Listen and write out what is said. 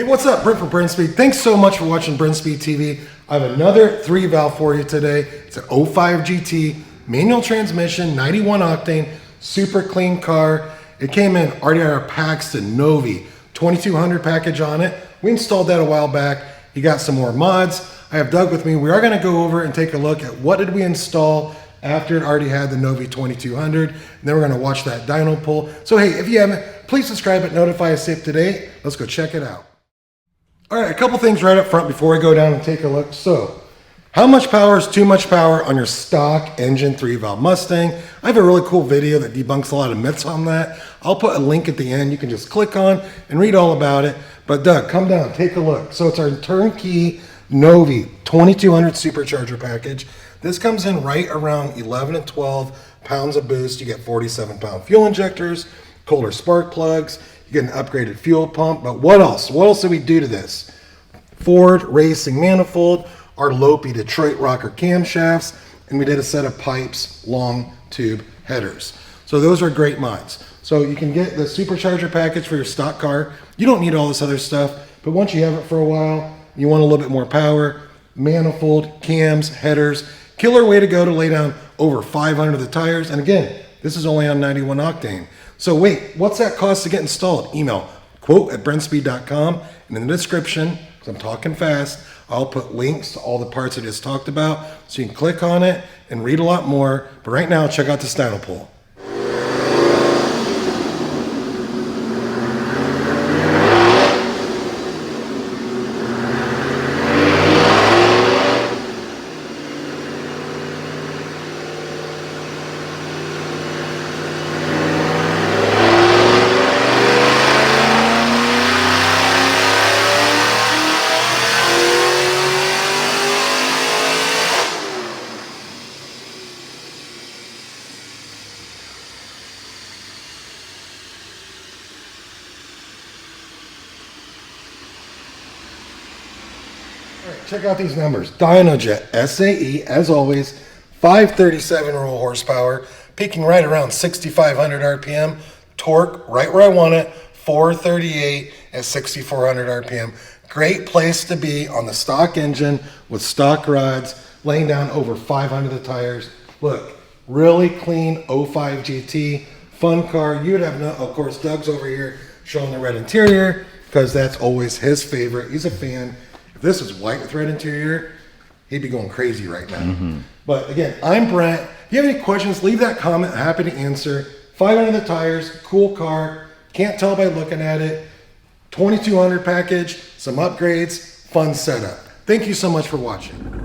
Hey, what's up? Brent from Brenspeed. Thanks so much for watching Brenspeed TV. I have another 3-valve for you today. It's an 05 GT, manual transmission, 91 octane, super clean car. It came in RWHP Paxton Novi, 2200 package on it. We installed that a while back. You got some more mods. I have Doug with me. We are going to go over and take a look at what did we install after it already had the Novi 2200. And then we're going to watch that dyno pull. So hey, if you haven't, please subscribe and notify us if today. Let's go check it out. All right, a couple things right up front before we go down and take a look. So, how much power is too much power on your stock engine 3-valve Mustang? I have a really cool video that debunks a lot of myths on that. I'll put a link at the end. You can just click on and read all about it. But Doug, come down, take a look. So it's our turnkey Novi 2200 Supercharger package. This comes in right around 11 and 12 pounds of boost. You get 47-pound fuel injectors, Kohler spark plugs. You get an upgraded fuel pump. But what else? What else did we do to this? Ford racing manifold, our Lopi Detroit rocker camshafts, and we did a set of pipes, long tube headers. So those are great mods. So you can get the Supercharger package for your stock car. You don't need all this other stuff, but once you have it for a while, you want a little bit more power, manifold, cams, headers, killer way to go to lay down over 500 of the tires. And again, this is only on 91 octane. So wait, what's that cost to get installed? Email quote@brenspeed.com, and in the description, because I'm talking fast, I'll put links to all the parts I just talked about, so you can click on it and read a lot more. But right now, check out this dyno pull. All right, check out these numbers. Dynojet SAE, as always, 537 raw horsepower, peaking right around 6,500 RPM. Torque, right where I want it, 438 at 6,400 RPM. Great place to be on the stock engine with stock rods, laying down over 500 of the tires. Look, really clean 05 GT, fun car. You'd have no, of course, Doug's over here showing the red interior because that's always his favorite. He's a fan. If this was white with red interior, he'd be going crazy right now. But again, I'm Brent. If you have any questions, leave that comment. I'm happy to answer. 500 of the tires, cool car. Can't tell by looking at it. 2200 package, some upgrades, fun setup. Thank you so much for watching.